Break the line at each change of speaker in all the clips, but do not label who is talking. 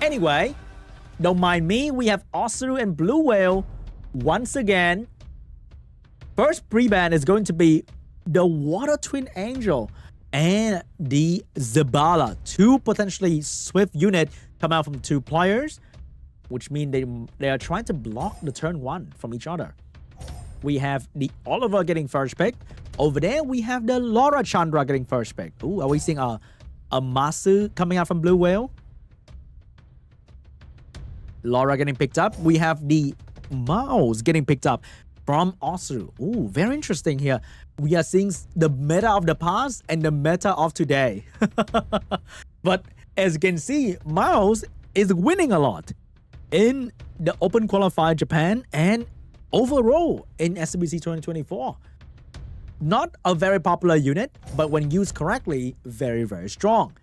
Anyway, don't mind me. We have OSSERU and Blue Whale once again. First pre-ban is going to be the Water Twin Angel and the Zabala. Two potentially swift unit come out from two players, which mean they are trying to block the turn one from each other. We have the Oliver getting first pick. Over there, we have the Laura Chandra getting first pick. Ooh, are we seeing a Masu coming out from Blue Whale? Laura getting picked up. We have the Mouse getting picked up from OSSERU. Ooh, very interesting here. We are seeing the meta of the past and the meta of today. But as you can see, Mouse is winning a lot in the Open Qualifier Japan and overall in SWC2024. Not a very popular unit, but when used correctly, very, very strong.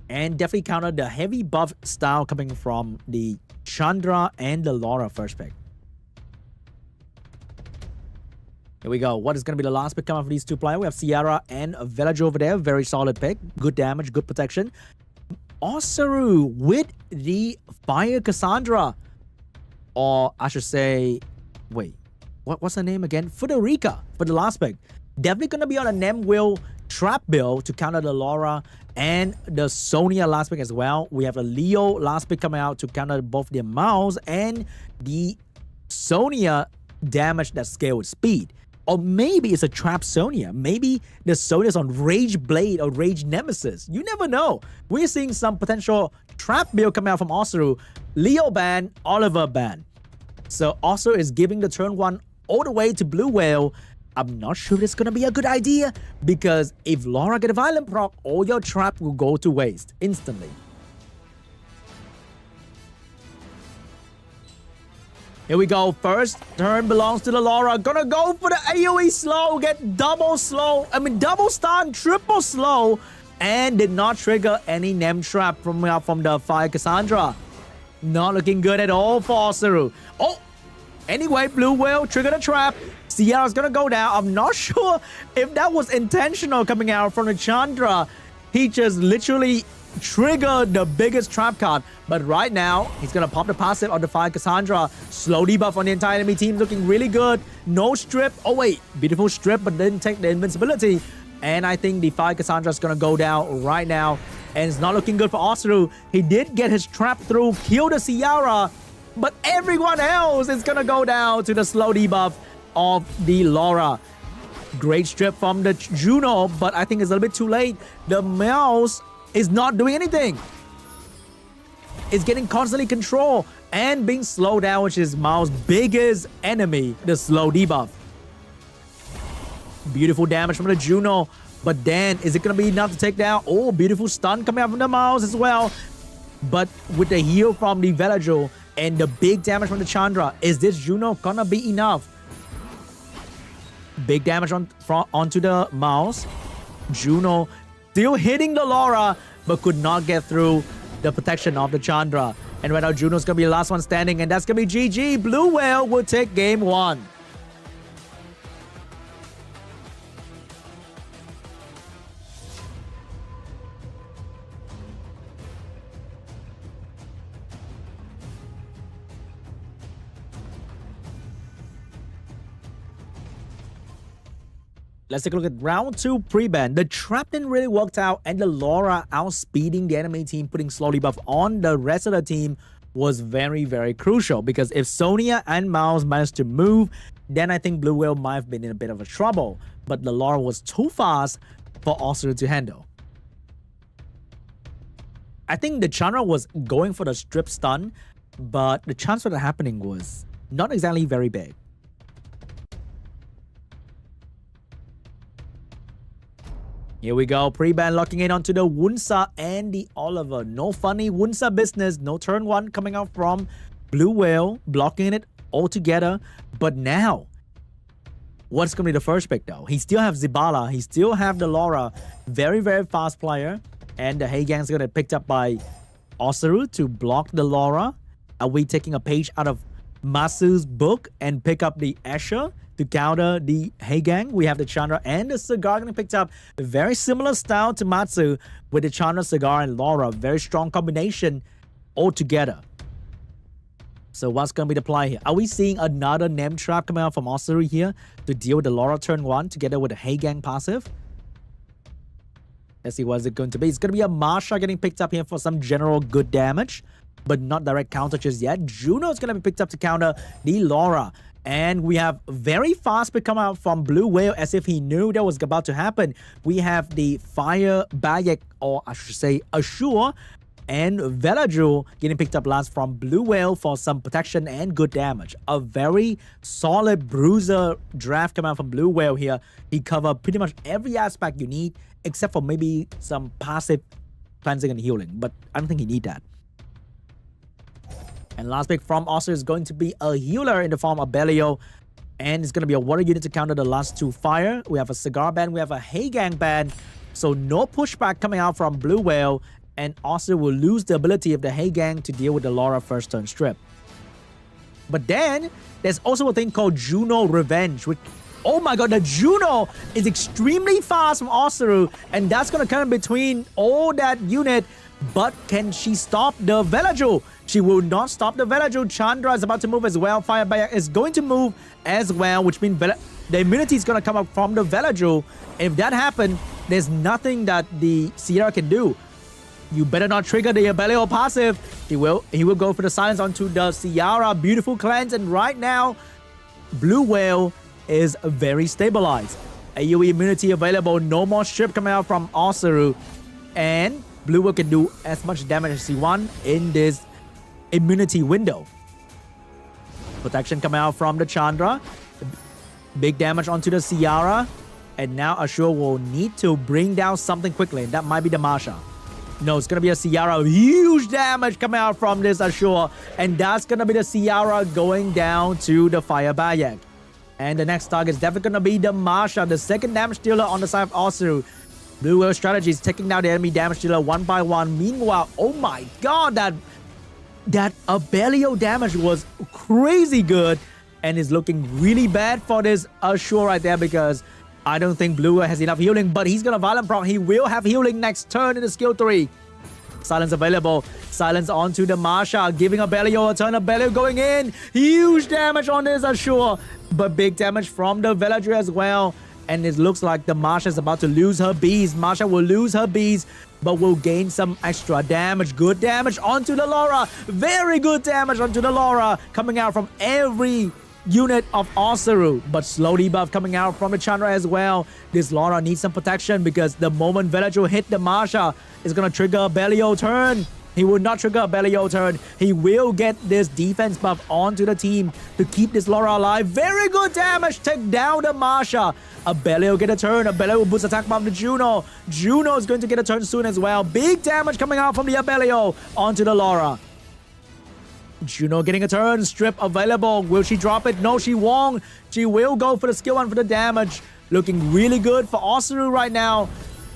And definitely counter the heavy buff style coming from the Chandra and the Laura first pick. Here we go. What is going to be the last pick coming from these two players? We have Sierra and Village over there. Very solid pick. Good damage, good protection. OSSERU with the Fire Cassandra. Or I should say, wait, what's her name again? Federica for the last pick. Definitely going to be on a Nemwheel trap build to counter the Laura and the Sonia last pick as well. We have a Leo last pick coming out to counter both the Mouse and the Sonia damage that scale with speed. Or maybe it's a trap Sonia. Maybe the Sonia's on Rage Blade or Rage Nemesis. You never know. We're seeing some potential trap build coming out from OSSERU. Leo ban, Oliver ban. So OSSERU is giving the turn one all the way to Blue Whale. I'm not sure it's going to be a good idea, because if Laura get a violent proc, all your trap will go to waste instantly. Here we go. First turn belongs to the Laura. Gonna go for the AoE slow. Get double slow. Double stun, triple slow. And did not trigger any Nem trap from the Fire Cassandra. Not looking good at all for OSSERU. Oh, anyway, Blue Whale triggered a trap. Sierra's gonna go down. I'm not sure if that was intentional coming out from the Chandra. He just literally triggered the biggest trap card. But right now, he's gonna pop the passive on the Fire Cassandra. Slow debuff on the entire enemy team, looking really good. No strip. Oh wait, beautiful strip, but didn't take the invincibility. And I think the Fire Cassandra is gonna go down right now. And it's not looking good for OSSERU. He did get his trap through, kill the Sierra, but everyone else is gonna go down to the slow debuff of the Laura. Great strip from the Juno, but I think it's a little bit too late. The Mouse is not doing anything. It's getting constantly control and being slowed down, which is Mao's biggest enemy, the slow debuff. Beautiful damage from the Juno, but then is it going to be enough to take down? Oh, beautiful stun coming out from the Mouse as well. But with the heal from the Velajo and the big damage from the Chandra, is this Juno gonna be enough? Big damage onto the Mouse. Juno still hitting the Laura, but could not get through the protection of the Chandra. And right now, Juno's gonna be the last one standing, and that's gonna be GG. Blue Whale will take game one. Let's take a look at round two pre-ban. The trap didn't really work out, and the Laura outspeeding the enemy team, putting slow debuff on the rest of the team was very, very crucial. Because if Sonia and Mouse managed to move, then I think Blue Whale might have been in a bit of a trouble. But the Laura was too fast for OSSERU to handle. I think the Chandra was going for the strip stun, but the chance for that happening was not exactly very big. Here we go, pre-ban locking in onto the Wunsa and the Oliver. No funny Wunsa business, no turn one coming out from Blue Whale, blocking it all together. But now, what's going to be the first pick though? He still have Zabala, he still have the Laura, very, very fast player. And the Heigang's going to be picked up by OSSERU to block the Laura. Are we taking a page out of Masu's book and pick up the Escher to counter the Heigang? We have the Chandra and the Cigar getting picked up. Very similar style to Matsu with the Chandra, Cigar, and Laura. Very strong combination. altogether. So what's going to be the play here? Are we seeing another name trap coming out from OSSERU here to deal with the Laura turn 1 together with the Hey Gang passive? Let's see what it's going to be. It's going to be a Marsha getting picked up here for some general good damage, but not direct counter just yet. Juno is going to be picked up to counter the Laura. And we have very fast pick come out from Blue Whale as if he knew that was about to happen. We have the Fire Bayek, or I should say Assure, and Velajul getting picked up last from Blue Whale for some protection and good damage. A very solid bruiser draft come out from Blue Whale here. He covered pretty much every aspect you need except for maybe some passive cleansing and healing, but I don't think he need that. And last pick from OSSERU is going to be a healer in the form of Belio, and it's going to be a water unit to counter the last 2 fire. We have a Cigar ban, we have a Hey Gang ban, so no pushback coming out from Blue Whale, and OSSERU will lose the ability of the Hey Gang to deal with the Laura first turn strip. But then, there's also a thing called Juno Revenge, which, oh my god, the Juno is extremely fast from OSSERU, and that's going to come between all that unit, but can she stop the Velajul? She will not stop the Velajul. Chandra is about to move as well. Fire Bayek is going to move as well, which means the immunity is going to come up from the Velajul. If that happens, there's nothing that the Sierra can do. You better not trigger the Belio passive. He will go for the silence onto the Sierra. Beautiful cleanse, and right now, Blue Whale is very stabilized. AoE immunity available. No more strip coming out from OSSERU, and Blue Whale can do as much damage as he wants in this immunity window. Protection coming out from the Chandra. Big damage onto the Sierra. And now Assure will need to bring down something quickly. That might be the Marsha. No, it's going to be a Sierra. Huge damage coming out from this Assure. And that's going to be the Sierra going down to the Fire Bayek. And the next target is definitely going to be the Marsha, the second damage dealer on the side of OSSERU. Blue Whale strategy is taking down the enemy damage dealer one by one. Meanwhile, oh my god, that Abelio damage was crazy good and is looking really bad for this Assure right there, because I don't think Blue Whale has enough healing, but he's gonna Violent Proc. He will have healing next turn in the skill 3. Silence available. Silence onto the Marsha, giving Abelio a turn. Abelio going in. Huge damage on this Assure, but big damage from the Villager as well. And it looks like the Marsha is about to lose her bees. Marsha will lose her bees, but will gain some extra damage. Good damage onto the Laura. Very good damage onto the Laura. Coming out from every unit of OSSERU, but slow debuff coming out from the Chandra as well. This Laura needs some protection, because the moment Villager hit the Marsha, is going to trigger a Belio turn. He will not trigger a Belio turn. He will get this defense buff onto the team to keep this Laura alive. Very good damage. Take down the Marsha. Abelio get a turn. Abelio will boost attack bomb to Juno. Juno is going to get a turn soon as well. Big damage coming out from the Abelio onto the Laura. Juno getting a turn. Strip available. Will she drop it? No, she won't. She will go for the skill 1 for the damage. Looking really good for OSSERU right now.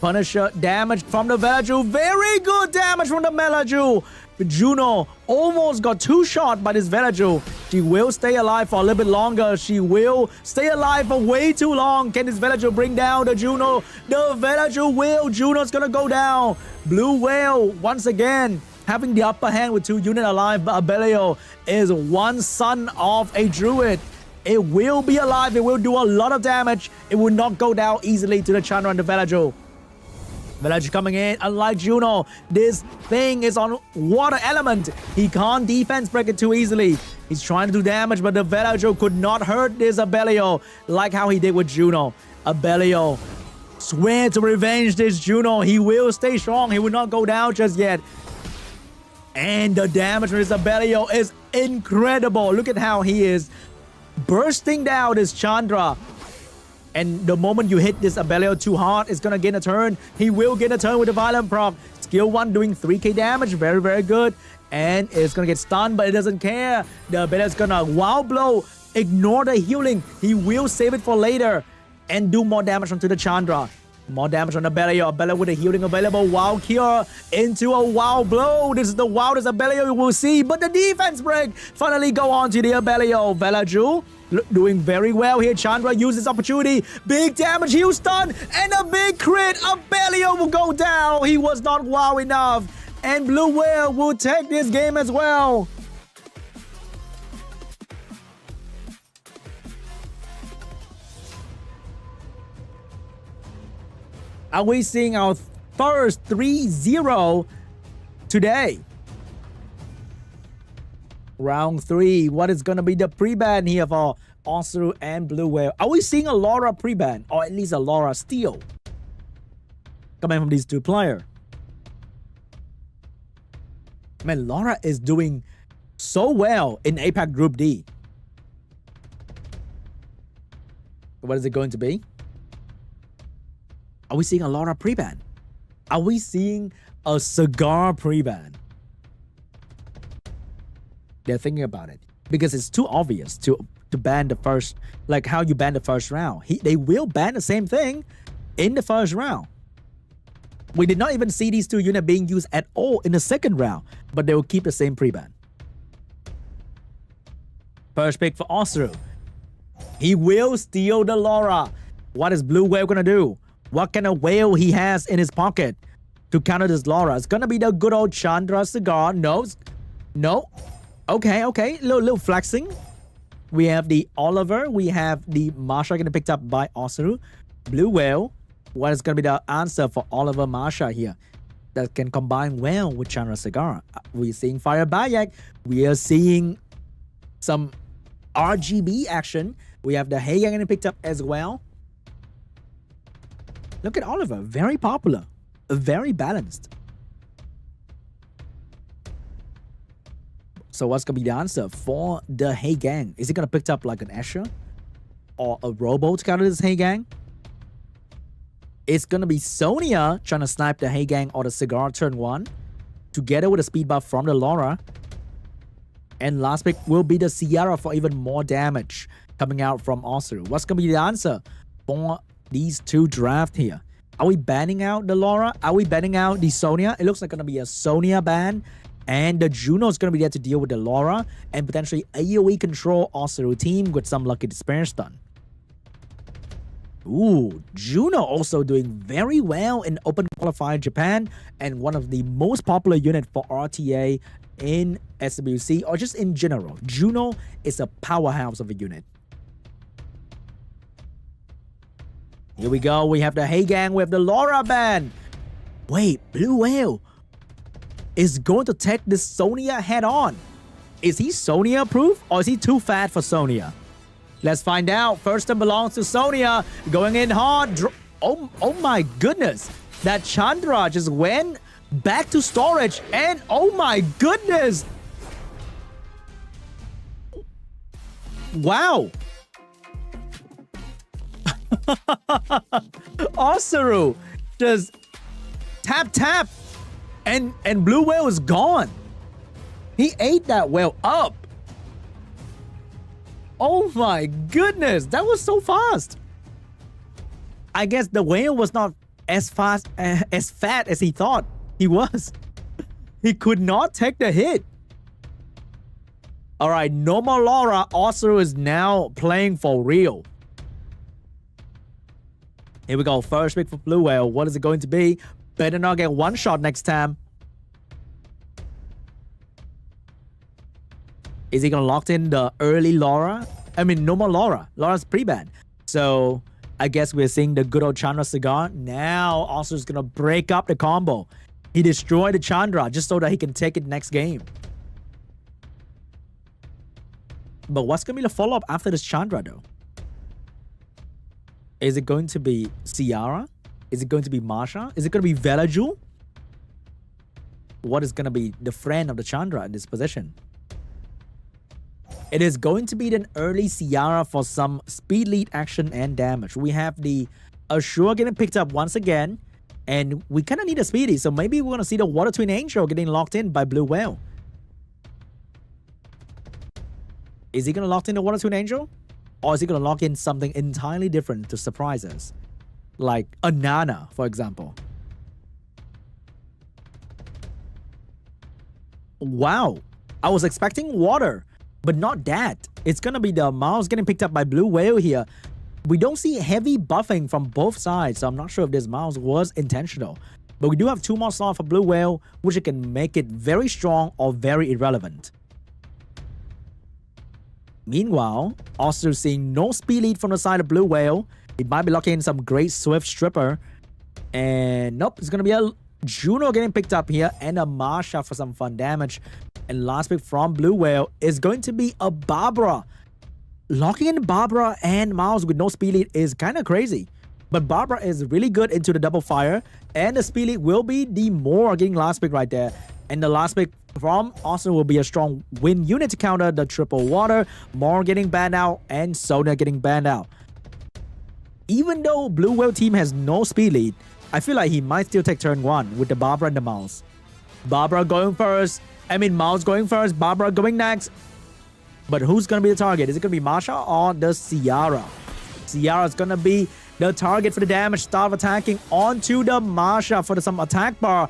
Punisher damage from the Velajul. Very good damage from the Velajul. Juno almost got 2 shot by this Velajul. She will stay alive for a little bit longer. She will stay alive for way too long. Can this Velajul bring down the Juno? The Velajul will. Juno's gonna go down. Blue Whale once again having the upper hand with 2 units alive, but Abelio is one son of a druid. It will be alive. It will do a lot of damage. It will not go down easily to the Chandra and the Velajul. Velajul coming in. Unlike Juno, this thing is on water element. He can't defense break it too easily. He's trying to do damage, but the Velajul could not hurt this Abelio like how he did with Juno. Abelio swear to revenge this Juno. He will stay strong. He will not go down just yet. And the damage from this Abelio is incredible. Look at how he is bursting down this Chandra. And the moment you hit this Abelio too hard, it's going to gain a turn. He will get a turn with the Violent Proc. Skill 1 doing 3k damage. Very, very good. And it's going to get stunned, but it doesn't care. The Abelio is going to wow blow. Ignore the healing. He will save it for later and do more damage onto the Chandra. More damage on the Abelio. Abelio with the healing available. Wow cure into a wow blow. This is the wildest Abelio you will see. But the defense break finally go on to the Abelio. Velajul doing very well here. Chandra uses opportunity. Big damage. He'll stun. And a big crit. Abelio will go down. He was not wow enough. And Blue Whale will take this game as well. Are we seeing our first 3-0 today? Round 3. What is going to be the pre-ban here for OSSERU and Blue Whale? Are we seeing a Laura pre-ban? Or at least a Laura steal? Coming from these two players. Man, Laura is doing so well in APAC Group D. What is it going to be? Are we seeing a Laura pre-ban? Are we seeing a cigar pre-ban? They're thinking about it because it's too obvious to ban the first, like how you ban the first round. They will ban the same thing in the first round. We did not even see these two units being used at all in the second round, but they will keep the same pre-ban. First pick for OSSERU. He will steal the Laura. What is Blue Whale gonna do? What kind of whale he has in his pocket to counter this Laura? It's gonna be the good old Chandra cigar. No. Okay. Little flexing. We have the Oliver. We have the Marsha getting picked up by OSSERU. Blue Whale. What is gonna be the answer for Oliver Marsha here that can combine well with Chandra cigar? We're seeing Fire Bayak. We are seeing some RGB action. We have the Hagang getting picked up as well. Look at Oliver, very popular, very balanced. So what's gonna be the answer for the Hagang? Is he gonna pick up like an Asher or a Robo to counter this Hagang? It's gonna be Sonia trying to snipe the Hagang or the cigar turn 1, together with a speed buff from the Laura. And last pick will be the Sierra for even more damage coming out from OSSERU. What's gonna be the answer for these two draft here? Are we banning out the Laura? Are we banning out the Sonia? It looks like gonna be a Sonia ban, and the Juno is gonna be there to deal with the Laura and potentially AoE control OSSERU team with some lucky despair stun. Ooh, Juno also doing very well in Open Qualifier Japan and one of the most popular unit for RTA in SWC or just in general. Juno is a powerhouse of a unit. Here we go. We have the Hagang. We have the Laura ban. Wait, Blue Whale is going to take this Sonia head on. Is he Sonia proof or is he too fat for Sonia? Let's find out. First one belongs to Sonia. Going in hard. Oh my goodness. That Chandra just went back to storage. And oh my goodness. Wow. OSSERU just tap and Blue Whale is gone. He ate that whale up. Oh my goodness, that was so fast. I guess the whale was not as fat as he thought he was. He could not take the hit. All right, no more Laura. OSSERU is now playing for real. Here we go. First pick for Blue Whale. What is it going to be? Better not get one shot next time. Is he going to lock in the early Laura? I mean, no more Laura. Laura's pre-ban. So I guess we're seeing the good old Chandra cigar. Now OSSERU's going to break up the combo. He destroyed the Chandra just so that he can take it next game. But what's going to be the follow-up after this Chandra though? Is it going to be Ciara? Is it going to be Marsha? Is it going to be Velajul? What is going to be the friend of the Chandra in this position? It is going to be an early Ciara for some speed lead action and damage. We have the Assure getting picked up once again. And we kind of need a speedy. So maybe we're going to see the Water Twin Angel getting locked in by Blue Whale. Is he going to lock in the Water Twin Angel? Or is he going to lock in something entirely different to surprise us? Like a Nana, for example. Wow. I was expecting water, but not that. It's going to be the mouse getting picked up by Blue Whale here. We don't see heavy buffing from both sides, so I'm not sure if this mouse was intentional. But we do have 2 more slots for Blue Whale, which can make it very strong or very irrelevant. Meanwhile, also seeing no speed lead from the side of Blue Whale. It might be locking in some great Swift Stripper. And nope, it's going to be a Juno getting picked up here and a Marsha for some fun damage. And last pick from Blue Whale is going to be a Barbara. Locking in Barbara and Miles with no speed lead is kind of crazy. But Barbara is really good into the double fire. And the speed lead will be the Moore getting last pick right there. And the last pick from Austin will be a strong win unit to counter the triple water. Moore getting banned out and Sona getting banned out. Even though Blue Whale team has no speed lead, I feel like he might still take turn 1 with the Barbara and the Mouse. Barbara going first. Mouse going first. Barbara going next. But who's going to be the target? Is it going to be Marsha or the Ciara? Ciara is going to be the target for the damage. Start attacking onto the Marsha for some attack bar.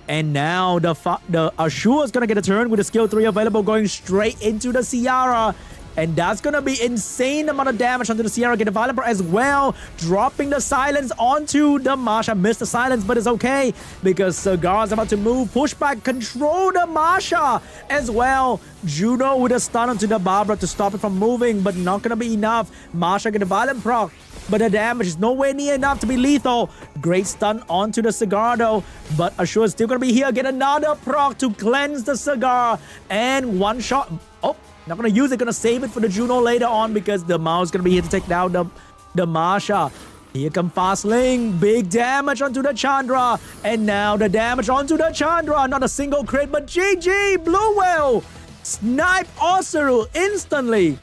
And now the Ashura is going to get a turn with the skill 3 available, going straight into the Ciara. And that's going to be insane amount of damage onto the Ciara. Get the Violent as well. Dropping the silence onto the Marsha. Missed the silence, but it's okay because Cigar is about to move. Push back. Control the Marsha as well. Juno with a stun onto the Barbara to stop it from moving, but not going to be enough. Marsha get the Violent proc, but the damage is nowhere near enough to be lethal. Great stun onto the Cigar though, but Ashura is still going to be here. Get another proc to cleanse the Cigar. And one shot. Oh, not going to use it. Going to save it for the Juno later on because the Mouse is going to be here to take down the Marsha. Here come Fast Link. Big damage onto the Chandra. And now the damage onto the Chandra. Not a single crit, but GG! Blue Whale! Snipe OSSERU instantly.